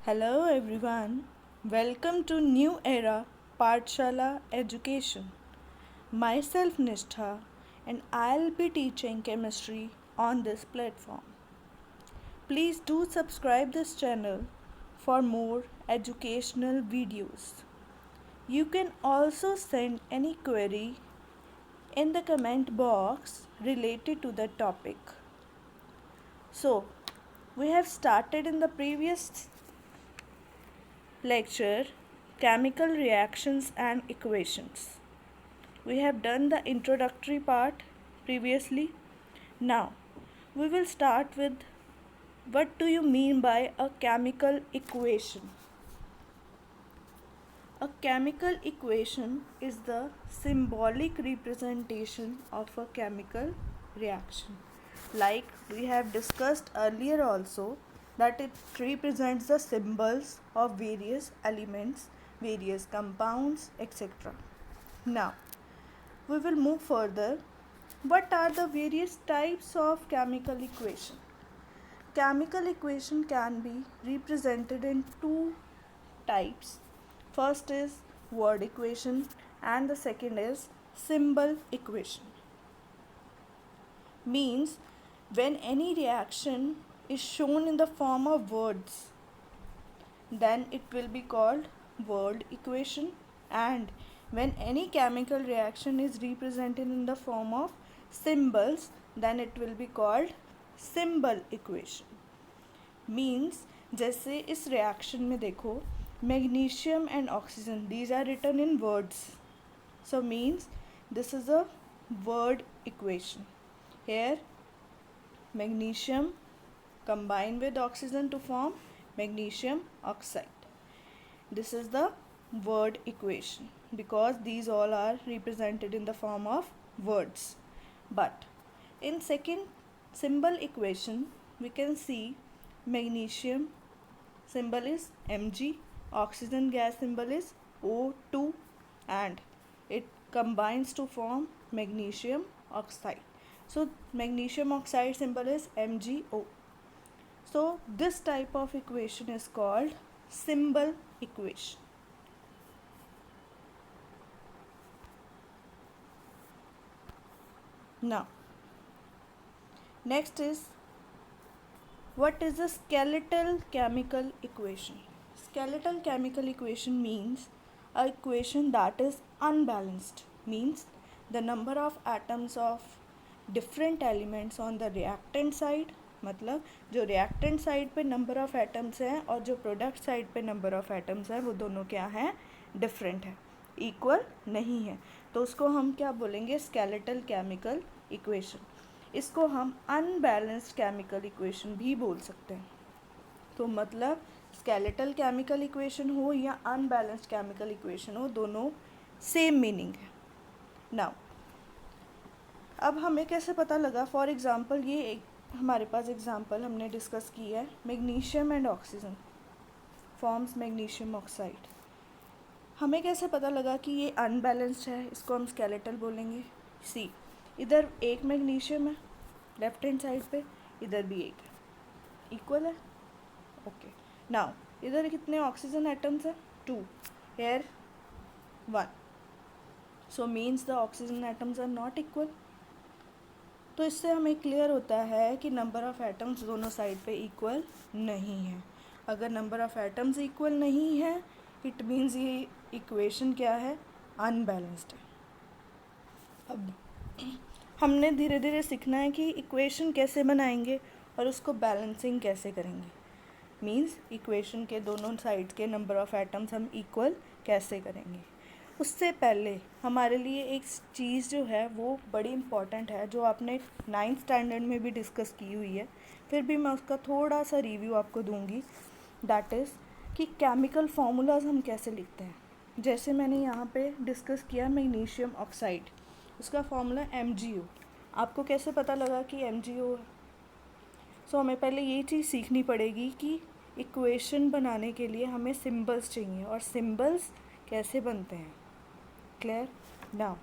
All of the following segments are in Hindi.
Hello everyone. Welcome to New Era Pathshala Education. Myself Nishtha and I'll be teaching chemistry on this platform. Please do subscribe this channel for more educational videos. You can also send any query in the comment box related to the topic. So, we have started in the previous lecture chemical reactions and equations. We have done the introductory part previously. Now we will start with what do you mean by a chemical equation? A chemical equation is the symbolic representation of a chemical reaction. Like we have discussed earlier also, that it represents the symbols of various elements, various compounds, etc. Now, we will move further. What are the various types of chemical equation? Chemical equation can be represented in two types. First is word equation and the second is symbol equation. Means when any reaction is shown in the form of words, then it will be called word equation, and when any chemical reaction is represented in the form of symbols, then it will be called symbol equation. Means जैसे इस रिएक्शन में देखो magnesium and oxygen these are written in words so means this is a word equation here magnesium combine with oxygen to form magnesium oxide. This is the word equation because these all are represented in the form of words. But in second symbol equation we can see magnesium symbol is Mg, oxygen gas symbol is O2 and it combines to form magnesium oxide. So magnesium oxide symbol is MgO. So this type of equation is called symbol equation. Now, next is what is a skeletal chemical equation? Skeletal chemical equation means a equation that is unbalanced, means the number of atoms of different elements on the reactant side, मतलब जो reactant साइड पे नंबर ऑफ एटम्स हैं और जो प्रोडक्ट साइड पे नंबर ऑफ एटम्स हैं वो दोनों क्या हैं, डिफरेंट है, इक्वल नहीं है, तो उसको हम क्या बोलेंगे, स्केलेटल केमिकल इक्वेशन. इसको हम अनबैलेंस्ड केमिकल इक्वेशन भी बोल सकते हैं. तो मतलब स्केलेटल केमिकल इक्वेशन हो या अनबैलेंस्ड केमिकल इक्वेशन हो, दोनों सेम मीनिंग है. नाउ अब हमें कैसे पता लगा, फॉर एग्ज़ाम्पल ये एक हमारे पास एग्ज़ाम्पल हमने डिस्कस की है, magnesium and oxygen forms magnesium oxide. हमें कैसे पता लगा कि ये अनबैलेंस्ड है, इसको हम स्केलेटल बोलेंगे. सी, इधर एक मैग्नीशियम है लेफ्ट हैंड साइड पे, इधर भी एक है, इक्वल है. ओके, नाउ इधर कितने ऑक्सीजन एटम्स हैं, 2, here 1. So means the oxygen atoms are not equal. तो इससे हमें क्लियर होता है कि नंबर ऑफ़ एटम्स दोनों साइड पे इक्वल नहीं है. अगर नंबर ऑफ़ एटम्स इक्वल नहीं है इट मीन्स ये इक्वेशन क्या है, अनबैलेंस्ड है. अब हमने धीरे धीरे सीखना है कि इक्वेशन कैसे बनाएंगे और उसको बैलेंसिंग कैसे करेंगे. मीन्स इक्वेशन के दोनों साइड के नंबर ऑफ़ एटम्स हम इक्वल कैसे करेंगे. उससे पहले हमारे लिए एक चीज़ जो है वो बड़ी इम्पॉर्टेंट है, जो आपने 9th स्टैंडर्ड में भी डिस्कस की हुई है, फिर भी मैं उसका थोड़ा सा रिव्यू आपको दूंगी. दैट इज़ कि केमिकल फार्मूलाज हम कैसे लिखते हैं. जैसे मैंने यहाँ पे डिस्कस किया मैग्नीशियम ऑक्साइड, उसका फार्मूला MgO. आपको कैसे पता लगा कि MgO है. सो हमें पहले ये चीज़ सीखनी पड़ेगी कि इक्वेशन बनाने के लिए हमें सिम्बल्स चाहिए और सिम्बल्स कैसे बनते हैं. Clear. Now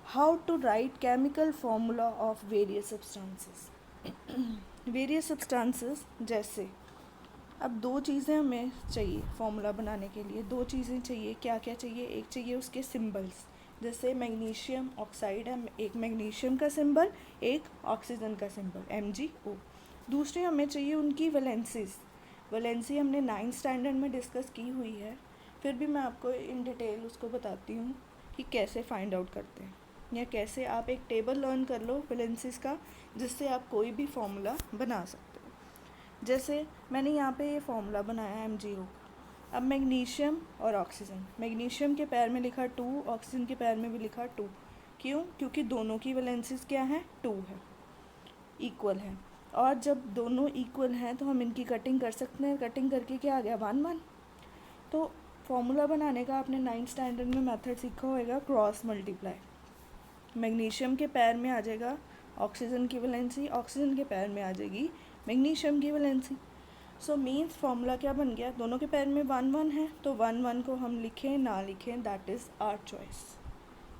how to write chemical formula of various substances. Various substances जैसे अब दो चीज़ें हमें चाहिए फॉर्मूला बनाने के लिए, दो चीज़ें चाहिए। क्या क्या चाहिए? एक चाहिए उसके सिंबल्स, जैसे मैग्नीशियम ऑक्साइड है, एक मैग्नीशियम का सिंबल, एक ऑक्सीजन का सिंबल MgO। दूसरी हमें चाहिए उनकी वैलेंसीज। वैलेंसी हमने 9th स्टैंडर्ड में डिस्कस की हुई है, फिर भी मैं आपको इन डिटेल उसको बताती हूँ कि कैसे फाइंड आउट करते हैं, या कैसे आप एक टेबल लर्न कर लो वैलेंसीज का, जिससे आप कोई भी फॉर्मूला बना सकते हो। जैसे मैंने यहाँ पे ये फॉर्मूला बनाया MgO का। अब मैग्नीशियम और ऑक्सीजन, मैग्नीशियम के पैर में लिखा 2, ऑक्सीजन के पैर में भी लिखा 2। क्यों? क्योंकि दोनों की वैलेंसीज क्या है? 2 है, इक्वल है। और जब दोनों इक्वल हैं तो हम इनकी कटिंग कर सकते हैं। कटिंग करके क्या आ गया? 1 1। तो फॉर्मूला बनाने का आपने 9th स्टैंडर्ड में मेथड सीखा होगा, क्रॉस मल्टीप्लाई। मैग्नीशियम के पैर में आ जाएगा ऑक्सीजन की वैलेंसी, ऑक्सीजन के पैर में आ जाएगी मैग्नीशियम की वैलेंसी। सो मीन्स फॉर्मूला क्या बन गया? दोनों के पैर में 1 1 है, तो 1 1 को हम लिखें ना लिखें, that is our choice.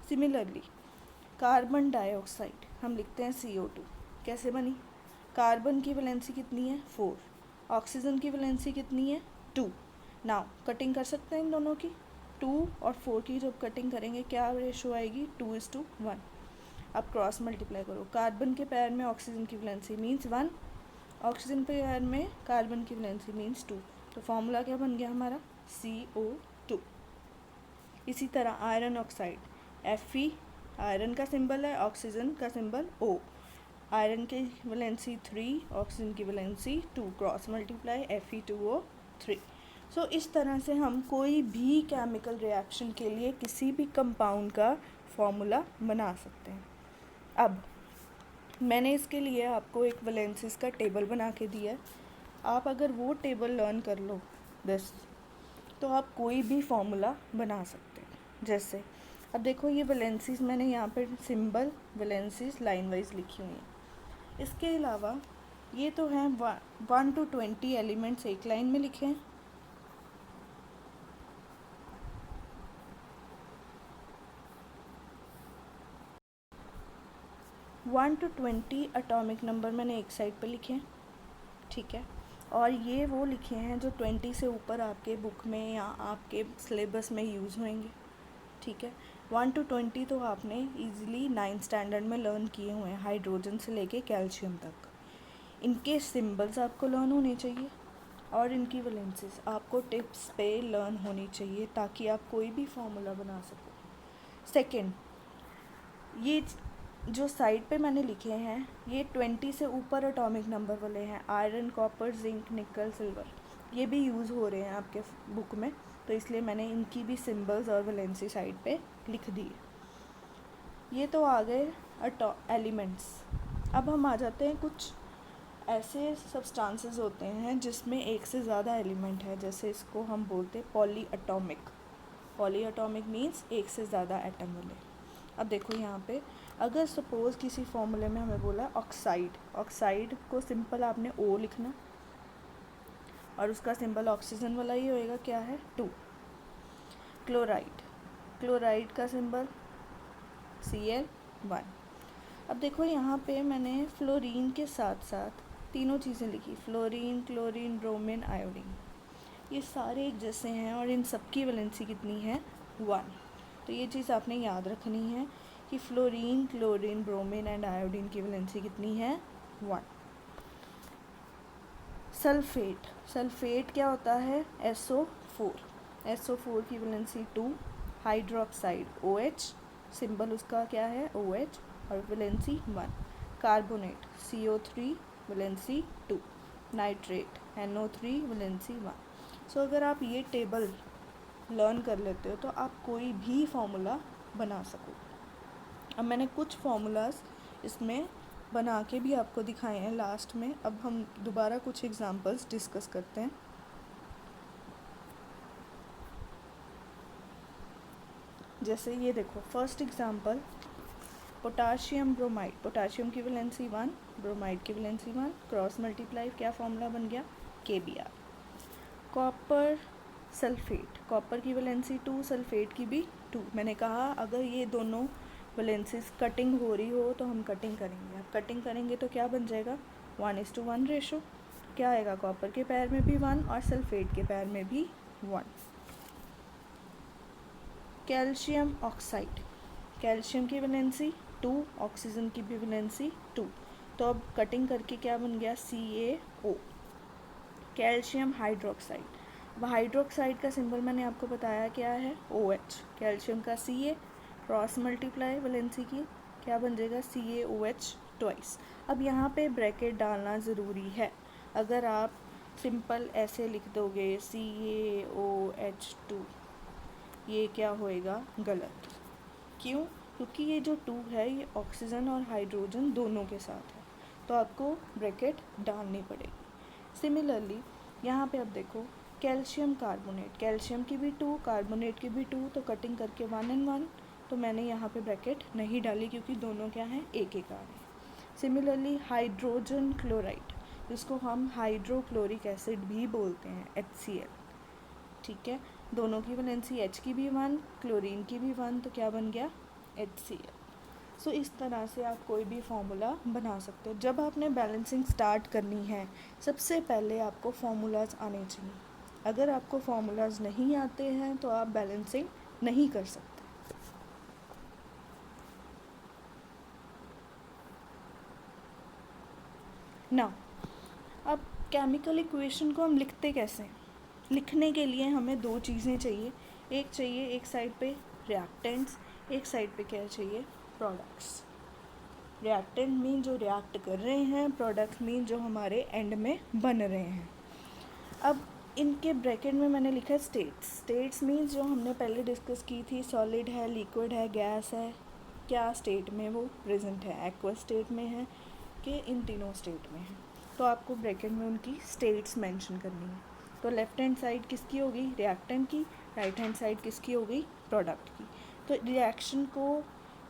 Similarly carbon dioxide हम लिखते हैं CO2। कैसे बनी? कार्बन की वैलेंसी कितनी है? 4, ऑक्सीजन की वैलेंसी कितनी है? 2। नाउ कटिंग कर सकते हैं इन दोनों की, 2 और 4 की जब कटिंग करेंगे क्या रेशो आएगी? 2:1। अब क्रॉस मल्टीप्लाई करो, कार्बन के पैर में ऑक्सीजन की वैलेंसी मीन्स 1, ऑक्सीजन के पैर में कार्बन की वैलेंसी मीन्स 2। तो फॉर्मूला क्या बन गया हमारा? CO2। इसी तरह आयरन ऑक्साइड Fe, आयरन का सिंबल है, ऑक्सीजन का सिंबल O। आयरन की वैलेंसी 3, ऑक्सीजन की वैलेंसी 2, क्रॉस मल्टीप्लाई Fe2O3। सो इस तरह से हम कोई भी केमिकल रिएक्शन के लिए किसी भी कंपाउंड का फॉर्मूला बना सकते हैं। अब मैंने इसके लिए आपको एक वैलेंसीज का टेबल बना के दिया है। आप अगर वो टेबल लर्न कर लो दिस, तो आप कोई भी फॉर्मूला बना सकते हैं। जैसे अब देखो, ये वैलेंसीज मैंने यहाँ पर सिंबल वैलेंसीज लाइन वाइज लिखी हुई हैं। इसके अलावा ये तो हैं 1 to 20 एलिमेंट्स एक लाइन में लिखे हैं। वन टू 20 एटॉमिक नंबर मैंने एक साइड पे लिखे हैं, ठीक है। और ये वो लिखे हैं जो 20 से ऊपर आपके बुक में या आपके सिलेबस में यूज़ होंगे, ठीक है। 1 to 20 तो आपने इजीली 9th स्टैंडर्ड में लर्न किए हुए हैं, हाइड्रोजन से लेके कैल्शियम तक। इनके सिंबल्स आपको लर्न होने चाहिए और इनकी वैलेंसीज आपको टिप्स पे लर्न होनी चाहिए, ताकि आप कोई भी फार्मूला बना सको। सेकंड, ये जो साइड पे मैंने लिखे हैं ये 20 से ऊपर एटॉमिक नंबर वाले हैं, आयरन, कॉपर, जिंक, निकल, सिल्वर, ये भी यूज़ हो रहे हैं आपके बुक में, तो इसलिए मैंने इनकी भी सिंबल्स और वैलेंसी साइड पे लिख दिए। ये तो आ गए एलिमेंट्स। अब हम आ जाते हैं कुछ ऐसे सब्सटेंसेस होते हैं जिसमें एक से ज़्यादा एलिमेंट है, जैसे इसको हम बोलते हैं poly atomic. Poly atomic means एक से ज़्यादा एटम वाले। अब देखो यहाँ पे, अगर सपोज़ किसी फॉर्मूले में हमें बोला ऑक्साइड, ऑक्साइड को सिंपल आपने O लिखना और उसका सिंबल ऑक्सीजन वाला ही होएगा, क्या है? 2। क्लोराइड, क्लोराइड का सिंबल Cl1। अब देखो यहाँ पे मैंने फ्लोरीन के साथ साथ तीनों चीज़ें लिखी, फ्लोरीन, क्लोरीन, ब्रोमीन, आयोडीन। ये सारे एक जैसे हैं और इन सब की वैलेंसी कितनी है? 1। तो ये चीज़ आपने याद रखनी है कि fluorine, chlorine, bromine and iodine की वैलेंसी कितनी है? 1। सल्फेट, सल्फेट क्या होता है? SO4, SO4 की वैलेंसी 2। हाइड्रोक्साइड OH, सिंबल उसका क्या है? OH और valency 1। Carbonate CO3, valency 2। Nitrate NO3, valency 1। सो अगर आप ये टेबल लर्न कर लेते हो तो आप कोई भी फार्मूला बना सको। अब मैंने कुछ फार्मूलाज इसमें बना के भी आपको दिखाए हैं लास्ट में। अब हम दोबारा कुछ एग्जांपल्स डिस्कस करते हैं। जैसे ये देखो, first example potassium bromide, potassium की वैलेंसी 1, ब्रोमाइड की वैलेंसी 1, क्रॉस मल्टीप्लाई, क्या फॉर्मूला बन गया? KBr। कॉपर सल्फेट, कॉपर की वैलेंसी 2, सल्फेट की भी 2। मैंने कहा अगर ये दोनों वैलेंसीज कटिंग हो रही हो तो हम कटिंग करेंगे। अब कटिंग करेंगे तो क्या बन जाएगा? 1:1 रेशो। क्या आएगा, कॉपर के पेयर में भी 1 और सल्फेट के पेयर में भी 1। कैल्शियम ऑक्साइड, कैल्शियम की वैलेंसी 2, ऑक्सीजन की भी वैलेंसी 2, तो अब कटिंग करके क्या बन गया, CaO। कैल्शियम हाइड्रोक्साइड, अब हाइड्रोक्साइड का सिंबल मैंने आपको बताया क्या है, OH। कैल्शियम का Ca, क्रॉस मल्टीप्लाई वैलेंसी की क्या बन जाएगा, CaOH ट्वाइस। अब यहाँ पे ब्रैकेट डालना ज़रूरी है, अगर आप सिंपल ऐसे लिख दोगे CaOH2, ये क्या होएगा, गलत। क्यों, क्योंकि ये जो 2 है ये ऑक्सीजन और हाइड्रोजन दोनों के साथ है, तो आपको ब्रैकेट डालनी पड़ेगी। सिमिलरली यहाँ पे अब देखो कैल्शियम कार्बोनेट, कैल्शियम की भी 2, कार्बोनेट की भी 2, तो कटिंग करके 1 and 1, तो मैंने यहाँ पे ब्रैकेट नहीं डाली क्योंकि दोनों क्या हैं, एक एक आ रहे हैं। सिमिलरली हाइड्रोजन क्लोराइड, जिसको हम हाइड्रोक्लोरिक एसिड भी बोलते हैं, HCl, ठीक है, दोनों की वैलेंसी H की भी 1, क्लोरीन की भी 1, तो क्या बन गया, HCl। सो इस तरह से आप कोई भी फार्मूला बना सकते हो। जब आपने बैलेंसिंग स्टार्ट करनी है, सबसे पहले आपको फार्मूलाज आने चाहिए। अगर आपको फार्मूलाज नहीं आते हैं तो आप बैलेंसिंग नहीं कर सकते। ना, अब केमिकल इक्वेशन को हम लिखते कैसे हैं? लिखने के लिए हमें 2 चीज़ें चाहिए, एक चाहिए एक साइड पे रिएक्टेंट्स, एक साइड पे क्या चाहिए, प्रोडक्ट्स। रिएक्टेंट मीन जो रिएक्ट कर रहे हैं, प्रोडक्ट्स मीन जो हमारे एंड में बन रहे हैं। अब इनके ब्रैकेट में मैंने लिखा है स्टेट्स। स्टेट्स मीन्स जो हमने पहले डिस्कस की थी, सॉलिड है, लिक्विड है, गैस है, क्या स्टेट में वो प्रेजेंट है, एक्वस स्टेट में है कि इन तीनों स्टेट में है, तो आपको ब्रैकेट में उनकी स्टेट्स मेंशन करनी है। तो लेफ्ट हैंड साइड किसकी होगी, रिएक्टेंट की, राइट हैंड साइड किसकी होगी, प्रोडक्ट की। तो रिएक्शन को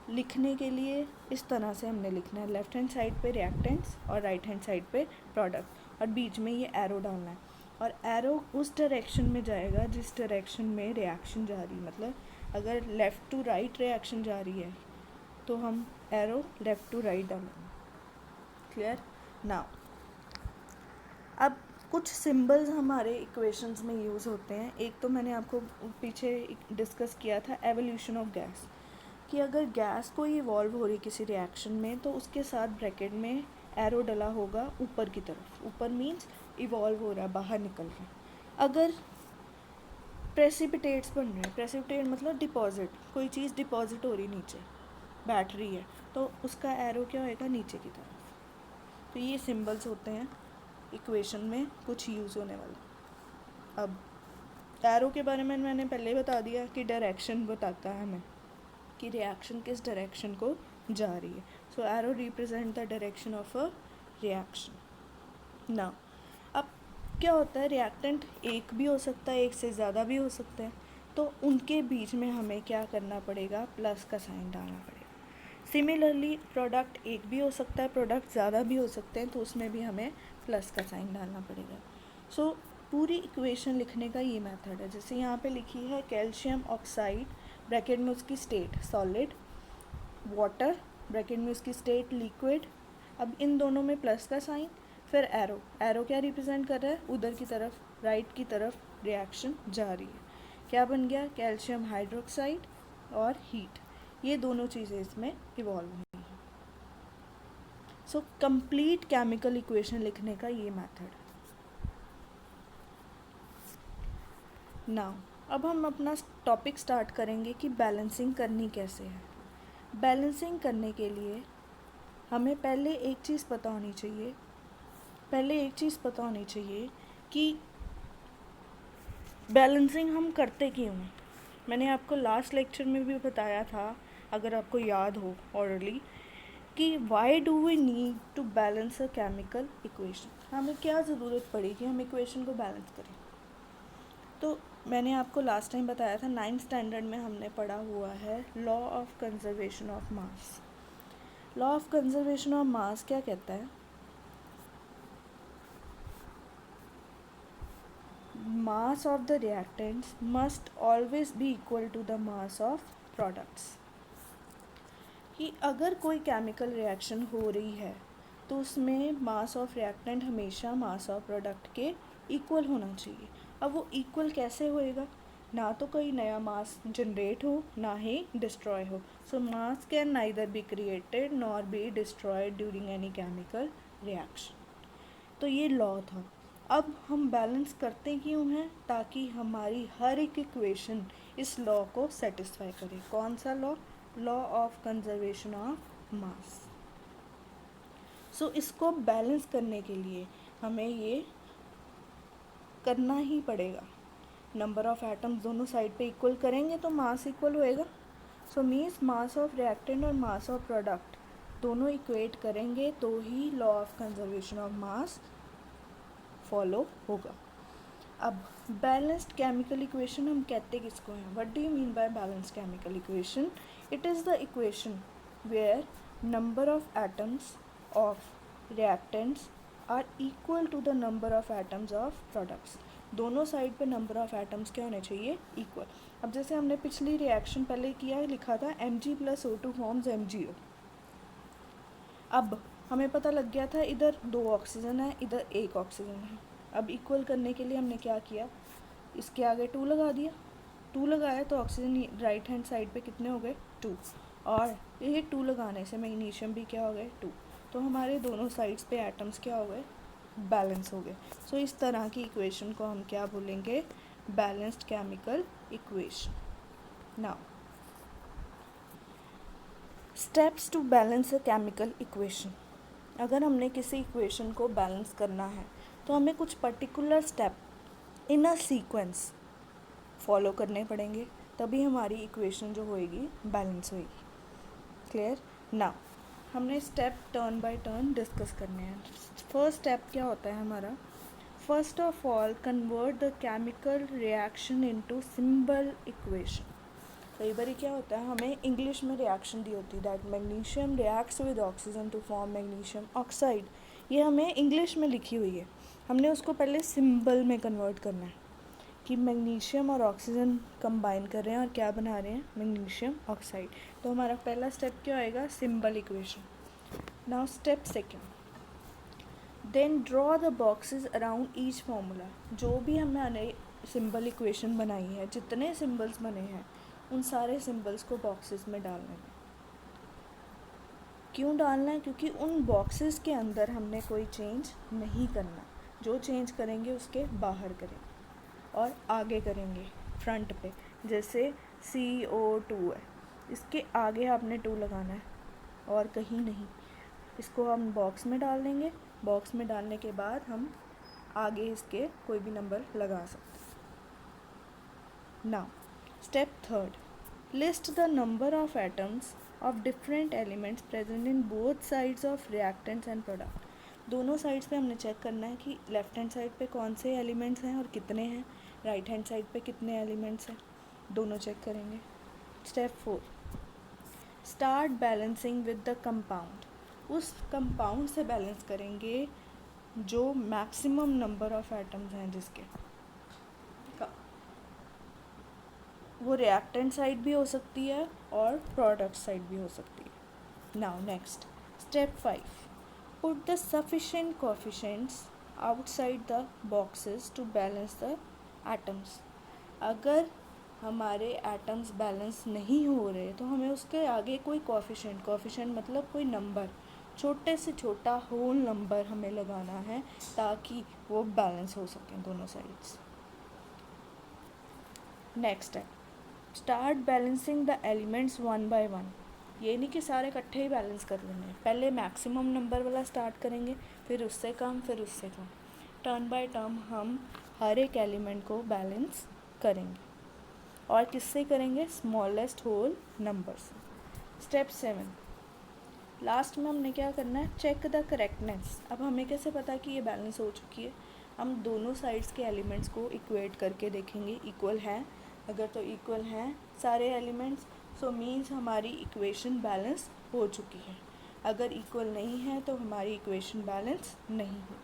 लिखने के लिए इस तरह से हमने लिखना है, लेफ्ट हैंड साइड पे रिएक्टेंट्स और राइट हैंड साइड पे प्रोडक्ट, और बीच में ये एरो डालना है, और एरो उस डायरेक्शन में जाएगा जिस डायरेक्शन में रिएक्शन जा रही है। मतलब अगर लेफ़्ट टू राइट रिएक्शन जा रही है तो हम एरो लेफ़्ट टू राइट डालेंगे। क्लियर नाउ, अब कुछ सिंबल्स हमारे इक्वेशंस में यूज़ होते हैं। एक तो मैंने आपको पीछे डिस्कस किया था, एवोल्यूशन ऑफ गैस, कि अगर गैस कोई इवॉल्व हो रही किसी रिएक्शन में तो उसके साथ ब्रैकेट में एरो डला होगा ऊपर की तरफ। ऊपर मीन्स इवॉल्व हो रहा है, बाहर निकल रहा है। अगर प्रेसिपिटेट्स बन रहे हैं, प्रेसिपिटेट मतलब डिपॉजिट, कोई चीज़ डिपॉजिट हो रही नीचे, बैटरी है, तो उसका एरो क्या होएगा, नीचे की तरफ। तो ये सिंबल्स होते हैं इक्वेशन में कुछ यूज़ होने वाले। अब एरो के बारे में मैंने पहले बता दिया कि डायरेक्शन बताता है हमें कि रिएक्शन किस डायरेक्शन को जा रही है। So arrow represent the direction of a reaction. ना, अब क्या होता है, रिएक्टेंट एक भी हो सकता है, एक से ज़्यादा भी हो सकते हैं, तो उनके बीच में हमें क्या करना पड़ेगा, प्लस का साइन डालना पड़ेगा। सिमिलरली प्रोडक्ट एक भी हो सकता है, प्रोडक्ट ज़्यादा भी हो सकते हैं, तो उसमें भी हमें प्लस का साइन डालना पड़ेगा। सो पूरी इक्वेशन लिखने का ये मेथड है। जैसे यहाँ पे लिखी है कैल्शियम ऑक्साइड, ब्रैकेट में उसकी स्टेट सॉलिड, वाटर ब्रैकेट में उसकी स्टेट लिक्विड। अब इन दोनों में प्लस का साइन, फिर एरो, एरो क्या रिप्रेजेंट कर रहा है, उधर की तरफ, राइट की तरफ रिएक्शन जा रही है। क्या बन गया, कैल्शियम हाइड्रोक्साइड और हीट, ये दोनों चीज़ें इसमें इवॉल्व हुई हैं। सो कंप्लीट केमिकल इक्वेशन लिखने का ये मेथड। नाउ अब हम अपना टॉपिक स्टार्ट करेंगे कि बैलेंसिंग करनी कैसे है। बैलेंसिंग करने के लिए हमें पहले एक चीज़ पता होनी चाहिए कि बैलेंसिंग हम करते क्यों हैं। मैंने आपको लास्ट लेक्चर में भी बताया था, अगर आपको याद हो ऑलरेडी, कि why do we need to balance a chemical equation, हमें क्या ज़रूरत पड़ी कि हम इक्वेशन को बैलेंस करें। तो मैंने आपको लास्ट टाइम बताया था, 9th स्टैंडर्ड में हमने पढ़ा हुआ है law of conservation of mass. Law of conservation of मास क्या कहता है, mass of the reactants must always be equal to the mass of products। कि अगर कोई केमिकल रिएक्शन हो रही है तो उसमें मास ऑफ रिएक्टेंट हमेशा मास ऑफ प्रोडक्ट के इक्वल होना चाहिए। अब वो इक्वल कैसे होएगा, ना तो कोई नया मास जनरेट हो ना ही डिस्ट्रॉय हो। So mass can neither be created nor be destroyed during any chemical reaction. तो ये लॉ था। अब हम बैलेंस करते क्यों हैं, ताकि हमारी हर एक इक्वेशन इस लॉ को सेटिस्फाई करे। कौन सा law, law of conservation of mass. So इसको बैलेंस करने के लिए हमें ये करना ही पड़ेगा। नंबर ऑफ एटम्स दोनों साइड पे इक्वल करेंगे तो मास इक्वल होएगा। So means mass of reactant और मास ऑफ प्रोडक्ट दोनों इक्वेट करेंगे तो ही law of conservation of mass follow होगा। अब बैलेंस्ड केमिकल इक्वेशन हम कहते किसको हैं, what do you mean by balanced chemical equation. It is the equation where number of atoms of reactants are equal to the number of atoms of products। दोनों साइड पे नंबर ऑफ एटम्स क्या होने चाहिए, इक्वल। अब जैसे हमने पिछली रिएक्शन पहले किया, लिखा था Mg+O2 फॉर्म्स MgO। अब हमें पता लग गया था इधर 2 ऑक्सीजन है, इधर 1 ऑक्सीजन है। अब इक्वल करने के लिए हमने क्या किया, इसके आगे 2 लगा दिया। 2 लगाया तो ऑक्सीजन राइट हैंड साइड पे कितने हो गए, 2। और ये 2 लगाने से मैग्नीशियम भी क्या हो गए, 2। तो हमारे दोनों साइड्स पे एटम्स क्या हो गए, बैलेंस हो गए। सो इस तरह की इक्वेशन को हम क्या बोलेंगे, balanced chemical equation. Now steps to balance a chemical equation. अगर हमने किसी इक्वेशन को बैलेंस करना है तो हमें कुछ particular step in a sequence follow करने पड़ेंगे, तभी हमारी इक्वेशन जो होएगी बैलेंस होएगी। क्लियर। नाउ हमने step turn by turn discuss करने हैं। फर्स्ट स्टेप क्या होता है हमारा, first of all convert the chemical reaction into symbol equation. कई बार क्या होता है, हमें इंग्लिश में रिएक्शन दी होती है that magnesium reacts with oxygen to form magnesium oxide. ये हमें इंग्लिश में लिखी हुई है, हमने उसको पहले सिंबल में कन्वर्ट करना है कि मैग्नीशियम और ऑक्सीजन कंबाइन कर रहे हैं और क्या बना रहे हैं, मैग्नीशियम ऑक्साइड। तो हमारा पहला स्टेप क्या होएगा, symbol equation. Now step second, then draw the boxes around each formula. जो भी हमने सिंबल इक्वेशन बनाई है, जितने सिंबल्स बने हैं उन सारे सिंबल्स को बॉक्सेस में डालना है। क्यों डालना है, क्योंकि उन बॉक्सेस के अंदर हमने कोई चेंज नहीं करना। जो चेंज करेंगे उसके बाहर करेंगे और आगे करेंगे फ्रंट पे। जैसे CO2 है, इसके आगे आपने 2 लगाना है और कहीं नहीं। इसको हम बॉक्स में डाल देंगे, बॉक्स में डालने के बाद हम आगे इसके कोई भी नंबर लगा सकते हैं। Now step third, list the number of atoms of different elements present in both sides of reactants and product. दोनों साइड्स पे हमने चेक करना है कि लेफ्ट हैंड साइड पे कौन से एलिमेंट्स हैं और कितने हैं, राइट हैंड साइड पे कितने एलिमेंट्स हैं, दोनों चेक करेंगे। Step 4, start balancing with the compound. उस कंपाउंड से बैलेंस करेंगे जो मैक्सिमम नंबर ऑफ एटम्स हैं जिसके। वो रिएक्टेंट साइड भी हो सकती है और प्रोडक्ट साइड भी हो सकती है। Now next step 5, put the sufficient coefficients outside the boxes to balance the atoms. अगर हमारे एटम्स बैलेंस नहीं हो रहे तो हमें उसके आगे कोई कोएफिशिएंट मतलब कोई नंबर, छोटे से छोटा होल नंबर हमें लगाना है ताकि वो बैलेंस हो सकें दोनों साइड्स। नेक्स्ट है start balancing the elements one by one. ये नहीं कि सारे इकट्ठे ही बैलेंस कर लेंगे, पहले मैक्सिमम नंबर वाला स्टार्ट करेंगे, फिर उससे कम, फिर उससे कम। टर्न बाय टर्न हम हर एक एलिमेंट को बैलेंस करेंगे और किससे करेंगे, स्मॉलेस्ट होल नंबर से। स्टेप 7, लास्ट में हमने क्या करना है, चेक द करेक्टनेस। अब हमें कैसे पता कि ये बैलेंस हो चुकी है, हम दोनों साइड्स के एलिमेंट्स को इक्वेट करके देखेंगे, इक्वल है। अगर तो इक्वल हैं सारे एलिमेंट्स, सो मीन्स हमारी इक्वेशन बैलेंस हो चुकी है। अगर इक्वल नहीं है तो हमारी इक्वेशन बैलेंस नहीं है।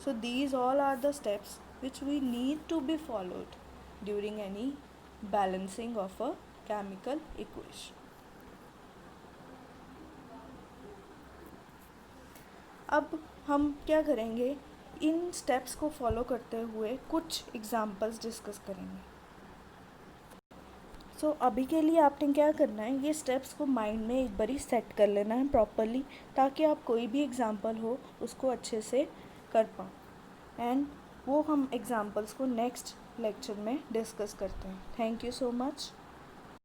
So these all are the steps which we need to be followed during any balancing of a chemical equation. अब हम क्या करेंगे, इन स्टेप्स को फॉलो करते हुए कुछ एग्जांपल्स डिस्कस करेंगे। सो अभी के लिए आपने क्या करना है, ये स्टेप्स को माइंड में एक बारी सेट कर लेना है प्रॉपरली, ताकि आप कोई भी एग्जांपल हो उसको अच्छे से कर पाओ। एंड वो हम एग्जांपल्स को नेक्स्ट लेक्चर में डिस्कस करते हैं। Thank you so much.